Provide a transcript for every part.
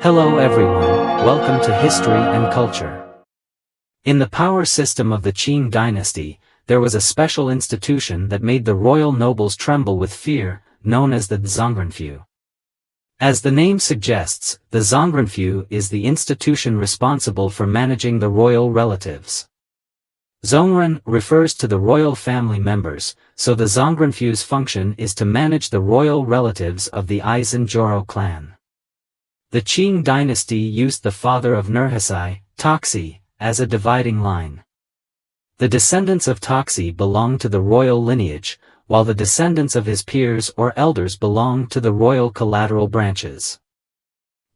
Hello everyone, welcome to History and Culture. In the power system of the Qing dynasty, there was a special institution that made the royal nobles tremble with fear, known as the Zongrenfu. As the name suggests, the Zongrenfu is the institution responsible for managing the royal relatives. Zongren refers to the royal family members, so the Zongrenfu's function is to manage the royal relatives of the Aisin-Joro clan. The Qing dynasty used the father of Nurhaci, Cixi, as a dividing line. The descendants of Cixi belonged to the royal lineage, while the descendants of his peers or elders belonged to the royal collateral branches.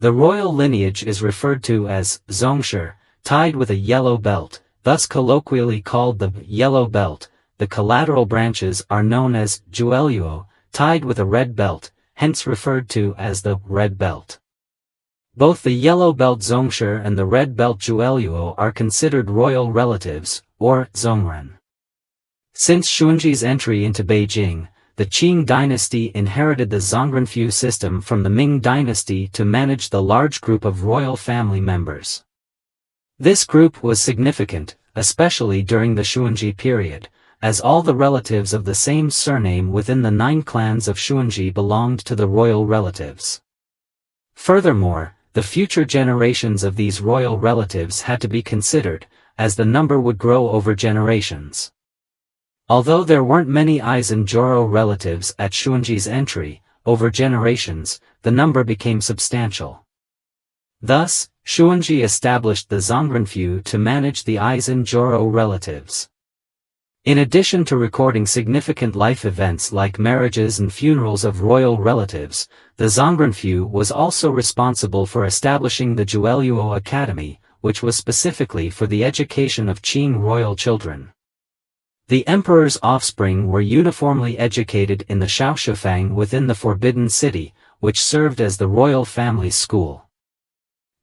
The royal lineage is referred to as Zongshi, tied with a yellow belt, thus colloquially called the yellow belt. The collateral branches are known as Jueluo, tied with a red belt, hence referred to as the red belt. Both the yellow belt Zongshi and the red belt Jueluo are considered royal relatives, or Zongren. Since Xuanzhi's entry into Beijing, the Qing dynasty inherited the Zongrenfu system from the Ming dynasty to manage the large group of royal family members. This group was significant, especially during the Xuanzhi period, as all the relatives of the same surname within the 9 clans of Xuanzhi belonged to the royal relatives. Furthermore, the future generations of these royal relatives had to be considered, as the number would grow over generations. Although there weren't many Aisin-Joro relatives at Xuanzhi's entry, over generations, the number became substantial. Thus, Xuanzhi established the Zongrenfu to manage the Aisin-Joro relatives. In addition to recording significant life events like marriages and funerals of royal relatives, the Zongrenfu was also responsible for establishing the Jueluo Academy, which was specifically for the education of Qing royal children. The emperor's offspring were uniformly educated in the Shaoshifang within the Forbidden City, which served as the royal family's school.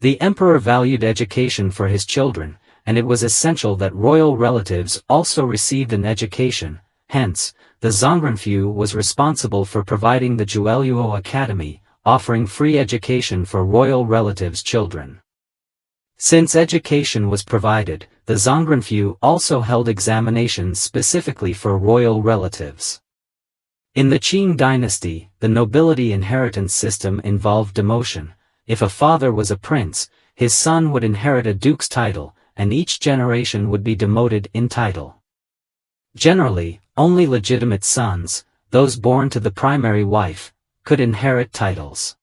The emperor valued education for his children, and it was essential that royal relatives also received an education. Hence, the Zongrenfu was responsible for providing the Jueluo Academy, offering free education for royal relatives' children. Since education was provided, the Zongrenfu also held examinations specifically for royal relatives. In the Qing dynasty, the nobility inheritance system involved demotion. If a father was a prince, his son would inherit a duke's title, and each generation would be demoted in title. Generally, only legitimate sons, those born to the primary wife, could inherit titles.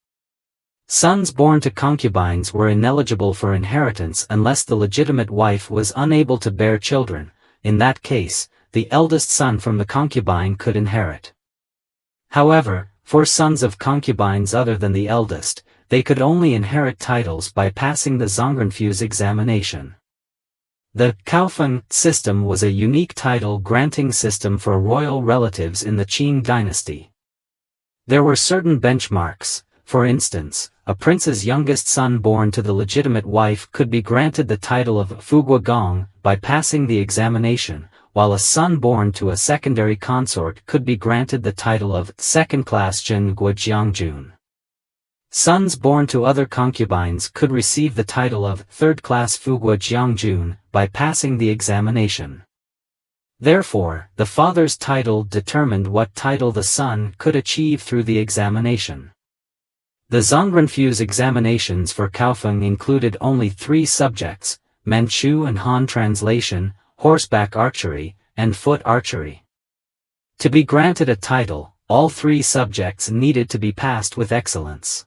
Sons born to concubines were ineligible for inheritance unless the legitimate wife was unable to bear children. In that case, the eldest son from the concubine could inherit. However, for sons of concubines other than the eldest, they could only inherit titles by passing the Zongrenfu's examination. The coffin system was a unique title-granting system for royal relatives in the Qing dynasty. There were certain benchmarks. For instance, a prince's youngest son born to the legitimate wife could be granted the title of Fuguagong by passing the examination, while a son born to a secondary consort could be granted the title of second-class Jin Guojiangjun. Sons born to other concubines could receive the title of third-class Fuguajiangjun by passing the examination. Therefore, the father's title determined what title the son could achieve through the examination. The Zongrenfu's examinations for coffin included only 3 subjects: Manchu and Han translation, horseback archery, and foot archery. To be granted a title, all 3 subjects needed to be passed with excellence.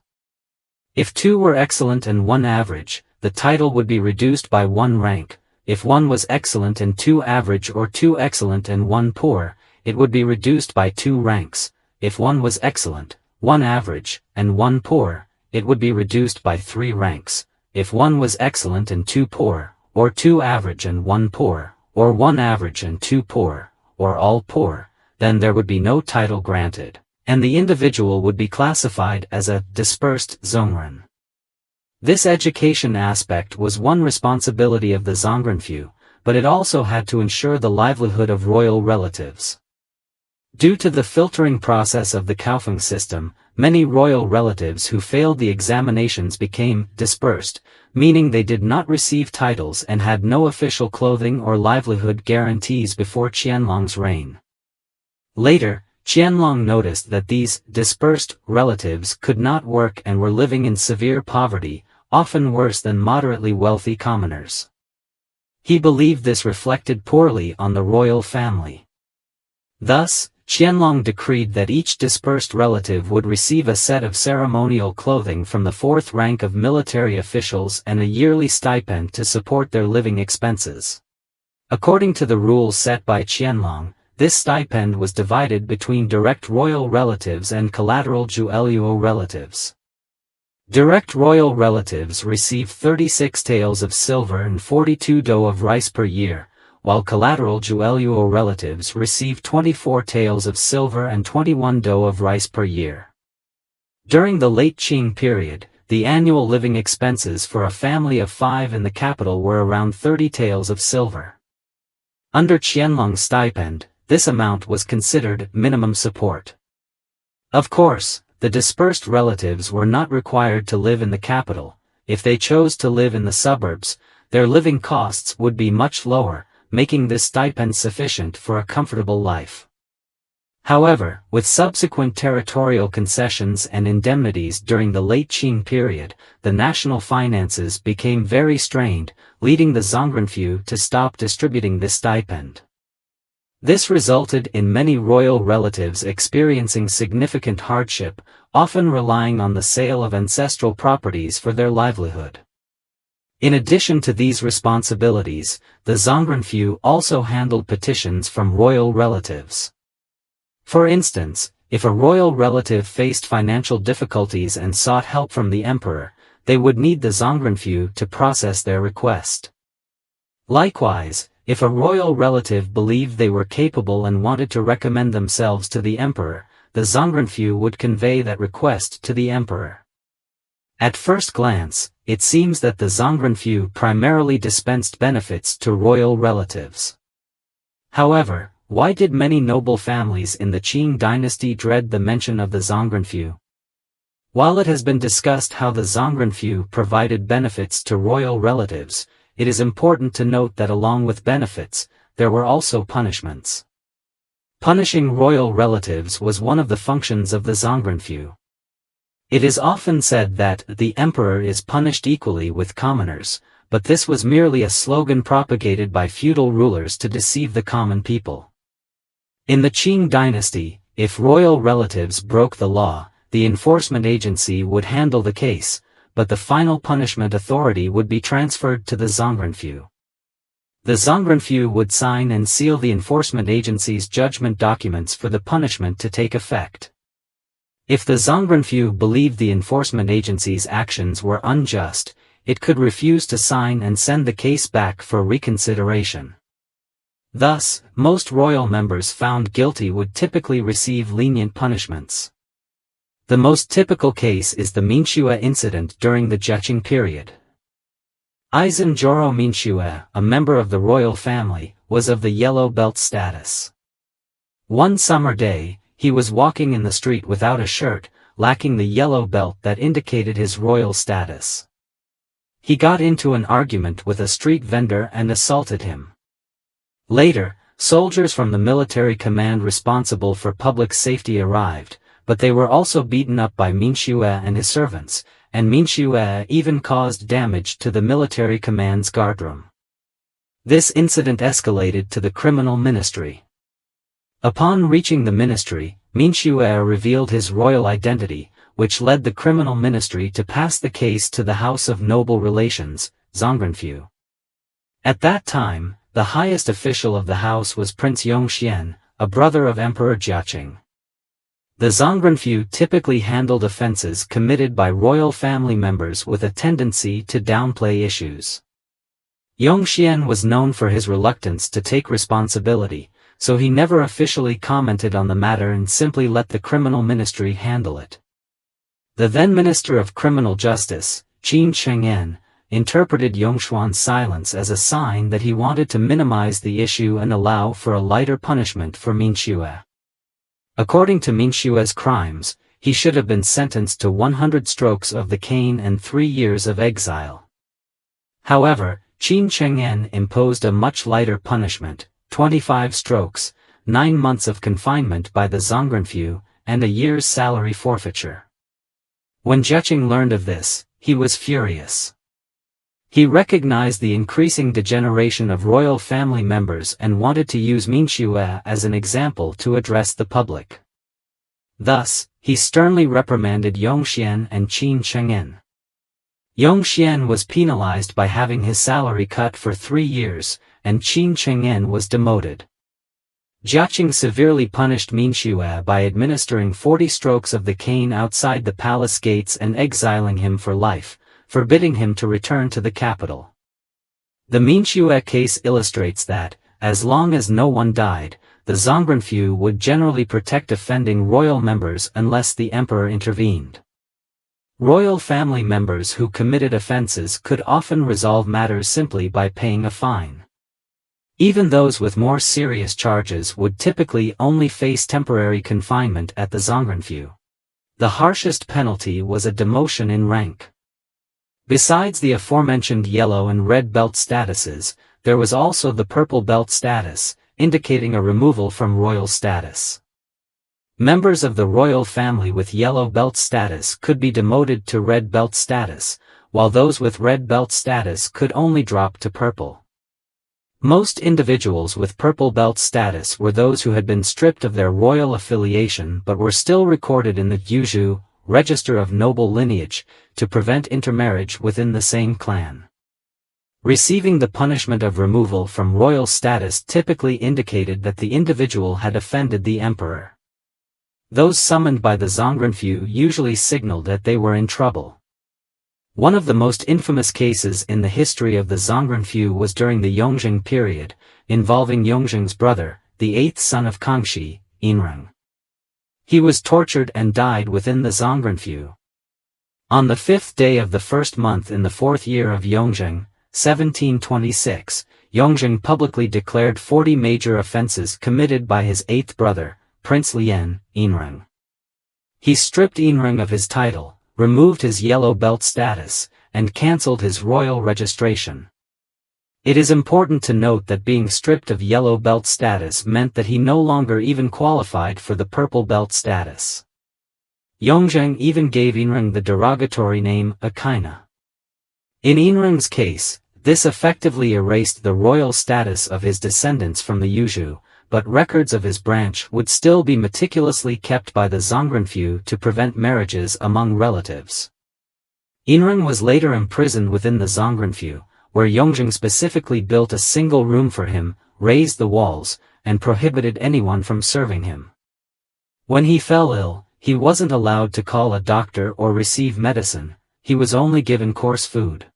If 2 were excellent and 1 average, the title would be reduced by 1 rank. If 1 was excellent and 2 average or 2 excellent and 1 poor, it would be reduced by 2 ranks. If 1 was excellent, 1 average, and 1 poor, it would be reduced by 3 ranks. If 1 was excellent and 2 poor, or 2 average and 1 poor, or 1 average and 2 poor, or all poor, then there would be no title granted, and the individual would be classified as a dispersed Zongren. This education aspect was one responsibility of the Zongrenfu, but it also had to ensure the livelihood of royal relatives. Due to the filtering process of the coffin system, many royal relatives who failed the examinations became dispersed, meaning they did not receive titles and had no official clothing or livelihood guarantees before Qianlong's reign. Later, Qianlong noticed that these dispersed relatives could not work and were living in severe poverty, often worse than moderately wealthy commoners. He believed this reflected poorly on the royal family. Thus, Qianlong decreed that each dispersed relative would receive a set of ceremonial clothing from the fourth rank of military officials and a yearly stipend to support their living expenses. According to the rules set by Qianlong, this stipend was divided between direct royal relatives and collateral Zhueluo relatives. Direct royal relatives receive 36 taels of silver and 42 do of rice per year, while collateral Zhueluo relatives receive 24 taels of silver and 21 do of rice per year. During the late Qing period, the annual living expenses for a family of 5 in the capital were around 30 taels of silver. Under Qianlong's stipend, this amount was considered minimum support. Of course, the dispersed relatives were not required to live in the capital. If they chose to live in the suburbs, their living costs would be much lower, making this stipend sufficient for a comfortable life. However, with subsequent territorial concessions and indemnities during the late Qing period, the national finances became very strained, leading the Zhongrenfu to stop distributing this stipend. This resulted in many royal relatives experiencing significant hardship, often relying on the sale of ancestral properties for their livelihood. In addition to these responsibilities, the Zhongrenfu also handled petitions from royal relatives. For instance, if a royal relative faced financial difficulties and sought help from the emperor, they would need the Zhongrenfu to process their request. Likewise, if a royal relative believed they were capable and wanted to recommend themselves to the emperor, the Zhongrenfu would convey that request to the emperor. At first glance, it seems that the Zhongrenfu primarily dispensed benefits to royal relatives. However, why did many noble families in the Qing dynasty dread the mention of the Zhongrenfu? While it has been discussed how the Zhongrenfu provided benefits to royal relatives, it is important to note that along with benefits, there were also punishments. Punishing royal relatives was one of the functions of the Zhongrenfu. It is often said that the emperor is punished equally with commoners, but this was merely a slogan propagated by feudal rulers to deceive the common people. In the Qing dynasty, if royal relatives broke the law, the enforcement agency would handle the case, but the final punishment authority would be transferred to the Zhongrenfu. The Zhongrenfu would sign and seal the enforcement agency's judgment documents for the punishment to take effect. If the Zhongrenfu believed the enforcement agency's actions were unjust, it could refuse to sign and send the case back for reconsideration. Thus, most royal members found guilty would typically receive lenient punishments. The most typical case is the Minxue incident during the Zheqing period. Aizen Joro Minxue, a member of the royal family, was of the yellow belt status. One summer day, he was walking in the street without a shirt, lacking the yellow belt that indicated his royal status. He got into an argument with a street vendor and assaulted him. Later, soldiers from the military command responsible for public safety arrived, but they were also beaten up by Minxue and his servants, and Minxue even caused damage to the military command's guardroom. This incident escalated to the criminal ministry. Upon reaching the ministry, Minxue revealed his royal identity, which led the criminal ministry to pass the case to the House of Noble Relations, Zhongrenfu. At that time, the highest official of the house was Prince Yongxian, a brother of Emperor Jiaqing. The Zhongrenfu typically handled offenses committed by royal family members with a tendency to downplay issues. Yongxian was known for his reluctance to take responsibility, so he never officially commented on the matter and simply let the criminal ministry handle it. The then Minister of Criminal Justice, Qin Cheng'an, interpreted Yongxian's silence as a sign that he wanted to minimize the issue and allow for a lighter punishment for Minxue. According to Minshue's crimes, he should have been sentenced to 100 strokes of the cane and 3 years of exile. However, Qin Cheng'en imposed a much lighter punishment, 25 strokes, 9 months of confinement by the Zhongrenfu, and a year's salary forfeiture. When Zheqing learned of this, he was furious. He recognized the increasing degeneration of royal family members and wanted to use Minshue as an example to address the public. Thus, he sternly reprimanded Yongxian and Qin Cheng'en. Yongxian was penalized by having his salary cut for 3 years, and Qin Cheng'en was demoted. Zheqing severely punished Minshue by administering 40 strokes of the cane outside the palace gates and exiling him for life, forbidding him to return to the capital. The Minshue case illustrates that, as long as no one died, the Zhongrenfu would generally protect offending royal members unless the emperor intervened. Royal family members who committed offenses could often resolve matters simply by paying a fine. Even those with more serious charges would typically only face temporary confinement at the Zhongrenfu. The harshest penalty was a demotion in rank. Besides the aforementioned yellow and red belt statuses, there was also the purple belt status, indicating a removal from royal status. Members of the royal family with yellow belt status could be demoted to red belt status, while those with red belt status could only drop to purple. Most individuals with purple belt status were those who had been stripped of their royal affiliation but were still recorded in the Yuzhu, register of noble lineage, to prevent intermarriage within the same clan. Receiving the punishment of removal from royal status typically indicated that the individual had offended the emperor. Those summoned by the Zhongrenfu usually signaled that they were in trouble. One of the most infamous cases in the history of the Zhongrenfu was during the Yongzheng period, involving Yongzheng's brother, the 8th son of Kangxi, Yinreng. He was tortured and died within the Zhongrenfu. On the 5th day of the 1st month in the 4th year of Yongzheng, 1726, Yongzheng publicly declared 40 major offenses committed by his 8th brother, Prince Lian, Yinreng. He stripped Yinreng of his title, removed his yellow belt status, and cancelled his royal registration. It is important to note that being stripped of yellow belt status meant that he no longer even qualified for the purple belt status. Yongzheng even gave Yinreng the derogatory name Akaina. In Yinreng's case, this effectively erased the royal status of his descendants from the Yuzhu, but records of his branch would still be meticulously kept by the Zhongrenfu to prevent marriages among relatives. Yinreng was later imprisoned within the Zhongrenfu, where Yongzheng specifically built a single room for him, raised the walls, and prohibited anyone from serving him. When he fell ill, he wasn't allowed to call a doctor or receive medicine, he was only given coarse food.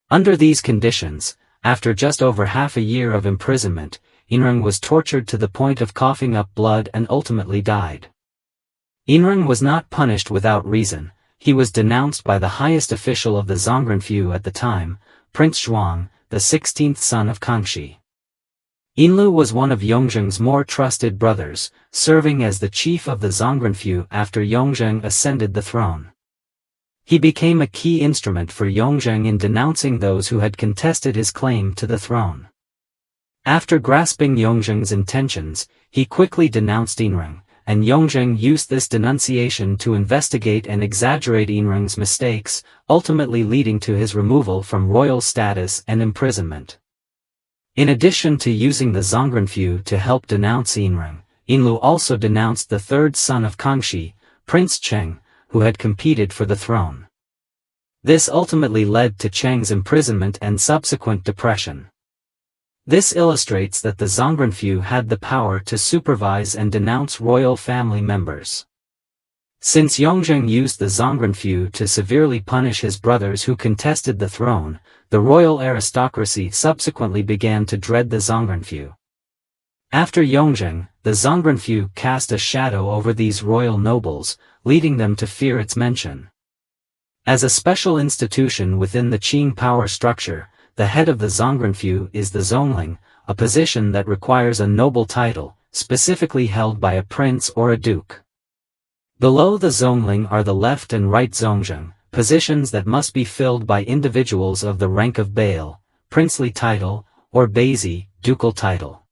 Under these conditions, after just over half a year of imprisonment, Yinreng was tortured to the point of coughing up blood and ultimately died. Yinreng was not punished without reason. He was denounced by the highest official of the Zhongrenfu at the time, Prince Zhuang, the 16th son of Kangxi. Yinlu was one of Yongzheng's more trusted brothers, serving as the chief of the Zhongrenfu after Yongzheng ascended the throne. He became a key instrument for Yongzheng in denouncing those who had contested his claim to the throne. After grasping Yongzheng's intentions, he quickly denounced Yinreng, and Yongzheng used this denunciation to investigate and exaggerate Yinreng's mistakes, ultimately leading to his removal from royal status and imprisonment. In addition to using the Zhongrenfu to help denounce Yinreng, Yinlu also denounced the 3rd son of Kangxi, Prince Cheng, who had competed for the throne. This ultimately led to Cheng's imprisonment and subsequent depression. This illustrates that the Zhongrenfu had the power to supervise and denounce royal family members. Since Yongzheng used the Zhongrenfu to severely punish his brothers who contested the throne, the royal aristocracy subsequently began to dread the Zhongrenfu. After Yongzheng, the Zhongrenfu cast a shadow over these royal nobles, leading them to fear its mention. As a special institution within the Qing power structure, the head of the Zhongrenfu is the Zhongling, a position that requires a noble title, specifically held by a prince or a duke. Below the zongling are the left and right zongjang, positions that must be filled by individuals of the rank of Bail, princely title, or Beizi, ducal title.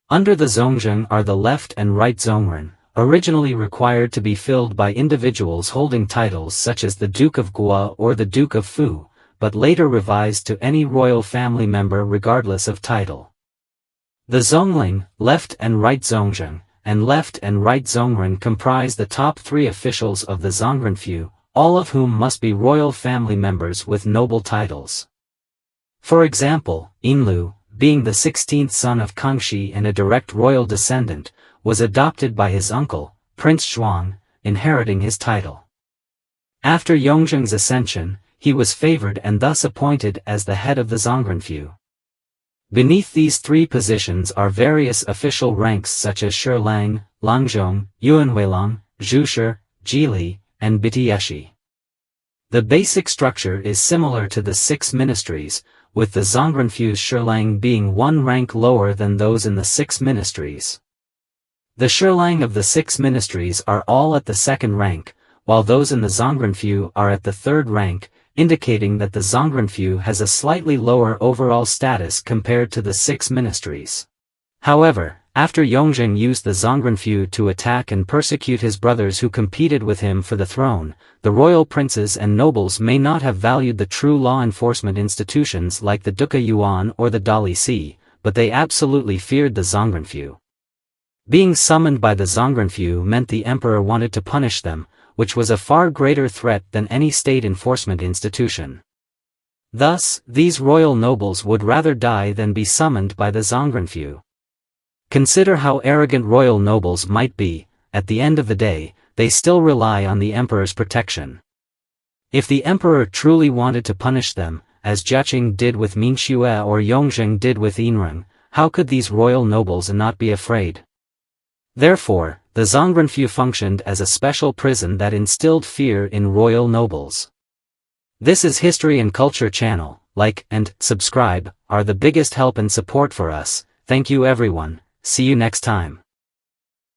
Under the zongjang are the left and right zongren, originally required to be filled by individuals holding titles such as the Duke of Gua or the Duke of Fu, but later revised to any royal family member regardless of title. The zongling, left and right zongjang, and left and right zongren comprise the top 3 officials of the zongrenfu, all of whom must be royal family members with noble titles. For example, Inlu, being the 16th son of Kangxi and a direct royal descendant, was adopted by his uncle, Prince Zhuang, inheriting his title. After Yongzheng's ascension, he was favored and thus appointed as the head of the zongrenfu. Beneath these 3 positions are various official ranks such as Shilang, Langzhong, Yuanhuilang, Zhushi, Jili, and Bitieshi. The basic structure is similar to the 6 ministries, with the zongrenfu's Shilang being 1 rank lower than those in the 6 ministries. The Shilang of the 6 ministries are all at the 2nd rank, while those in the zongrenfu are at the 3rd rank, indicating that the zongrenfu has a slightly lower overall status compared to the 6 ministries. However, after Yongzheng used the zongrenfu to attack and persecute his brothers who competed with him for the throne, the royal princes and nobles may not have valued the true law enforcement institutions like the Duke Yuan or the Dali Si, but they absolutely feared the zongrenfu. Being summoned by the zongrenfu meant the emperor wanted to punish them, which was a far greater threat than any state enforcement institution. Thus, these royal nobles would rather die than be summoned by the zongrenfu. Consider how arrogant royal nobles might be. At the end of the day, they still rely on the emperor's protection. If the emperor truly wanted to punish them, as Jiaqing did with Minxue or Yongzheng did with Yinreng, how could these royal nobles not be afraid? Therefore, the zongrenfu functioned as a special prison that instilled fear in royal nobles. This is History and Culture channel. Like and subscribe are the biggest help and support for us. Thank you everyone. See you next time.